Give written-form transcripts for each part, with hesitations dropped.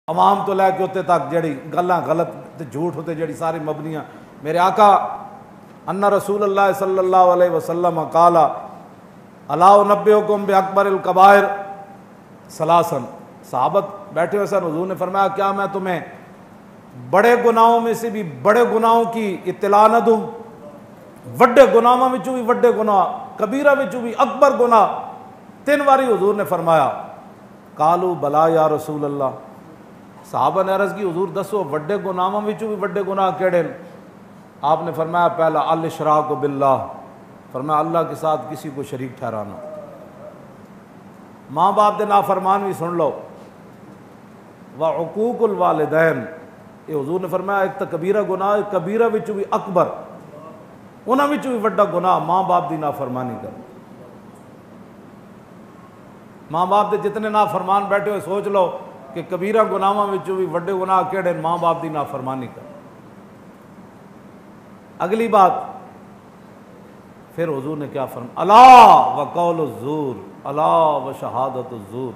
अवाम तो लैके उत्ते तक जड़ी गल्लां गलत ते झूठ होते जड़ी सारी मबनियां। मेरे आका अन्ना रसूलुल्लाह सल्लल्लाहु अलैहि वसल्लम काला अला उनब्बिउकुम बि अकबरिल कबाइर सलासन। सहाबत बैठे हुए सन, हुजूर ने फरमाया क्या मैं तुम्हें बड़े गुनाहों में से भी बड़े गुनाहों की इत्तला न दूं? वड्डे गुनाहों में भी वड्डे गुनाह, कबीरा में भी अकबर गुनाह। 3 बारी हुजूर ने फरमाया। कालू बला या रसूल अल्लाह। सहाबा ने अर्ज़ की हुजूर दसो वड्डे गुनाहों में भी वड्डे गुनाह केड़े? आपने फरमाया पहला अल इशराक बिल्लाह, फरमाया अल्लाह के साथ किसी को शरीक ठहराना। माँ बाप दे नाफरमान भी सुन लो। व उकूकुल वालिदैन, ये हुजूर ने फरमाया एक तो कबीरा गुनाह, कबीरा विच भी अकबर, उन्हां विच भी वड्डा गुनाह माँ बाप की नाफरमानी कर। माँ बाप के जितने नाफरमान बैठे हुए सोच लो कि कबीरा गुनाहों में भी वड्डे गुनाह केड़े? माँ बाप की नाफरमानी कर। अगली बात फिर हुजूर ने क्या फरमाया? अला व कौल ज़ूर, अला व शहादत ज़ूर,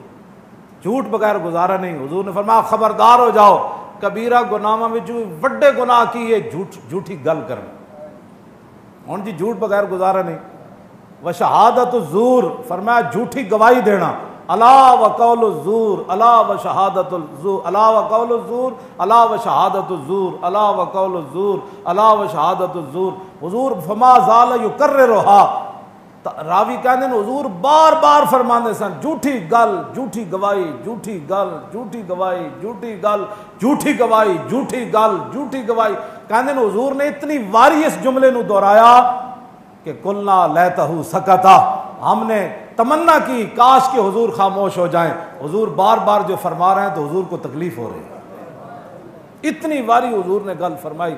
झूठ बगैर गुजारा नहीं। हुजूर ने फरमाया खबरदार हो जाओ, कबीरा गुनाहों में भी वड्डे गुनाह की ये झूठी गल करना। हुण जी झूठ बगैर गुजारा नहीं। व शहादत ज़ूर, फरमाया झूठी गवाही देना। अला व कौल ज़ूर, अला व शहादत ज़ूर, अला व कौल ज़ूर, अला व शहादत ज़ूर, अला व कौल ज़ूर, अला व शहादत ज़ूर। हुजूर फमा ज़ाल युकर्रिरुहा, रावी कहते हैं हुजूर बार बार फरमाते सन झूठी गल, झूठी गवाही, झूठी गल, झूठी गवाही, झूठी गल, झूठी गवाही, झूठी गल, झूठी गवाही। कहते हैं हुजूर ने इतनी वारी इस जुमले को दोहराया कि कुलना लैतहु सकता, हमने तमन्ना की काश के हुजूर खामोश हो जाएं। हुजूर बार बार जो फरमा रहे हैं तो हुजूर को तकलीफ हो रही है। इतनी बारी हुजूर ने गल फरमाई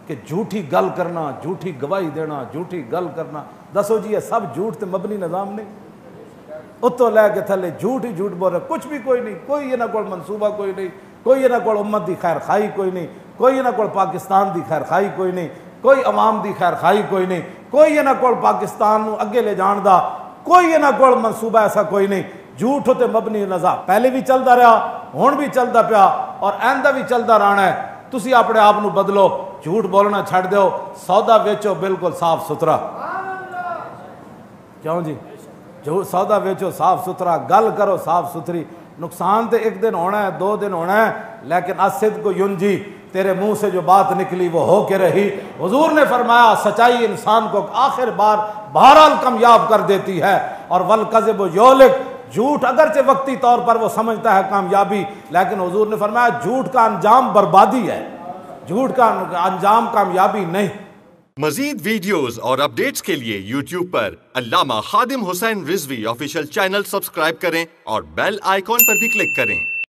कि झूठी गल करना, झूठी गवाही देना, झूठी गल करना। दसो जी ये सब झूठ ते मबनी निजाम नहीं? उत्तों लैके थले झूठ ही झूठ बोल रहे, कुछ भी कोई नहीं, कोई इन्हां कोल मनसूबा कोई नहीं, कोई इन्हां कोल उम्मत की खैर खाई कोई नहीं, कोई इन्हां कोल पाकिस्तान की खैर खाई कोई नहीं, कोई अवाम की खैर खाई कोई नहीं, कोई इन्हां कोल पाकिस्तान नूं अगे ले जाण दा कोई इन्हां कोल मनसूबा ऐसा कोई नहीं। झूठ ते मबनी निजाम पहले भी चलता रहा, हुण भी चलता पिया और आइंदा भी चलता रहना है। तुसी अपने आप नूं बदलो, झूठ बोलना छड़ दो, सौदा वेचो बिल्कुल साफ सुथरा। क्यों जी? झूठ सौदा वेचो साफ सुथरा, गल करो साफ सुथरी। नुकसान तो एक दिन होना है, 2 दिन होना है, लेकिन असिद को युंजी, तेरे मुंह से जो बात निकली वो हो के रही। हुजूर ने फरमाया सच्चाई इंसान को आखिर बार बहरहाल कामयाब कर देती है। और वल कज़िब योलिक, झूठ अगरचे वक्ती तौर पर वो समझता है कामयाबी, लेकिन हुजूर ने फरमाया झूठ का अंजाम बर्बादी है, झूठ का अंजाम कामयाबी नहीं। मजीद वीडियोस और अपडेट्स के लिए YouTube पर Allama Khadim Hussain rizvi official channel subscribe करें और बेल आइकॉन पर भी क्लिक करें।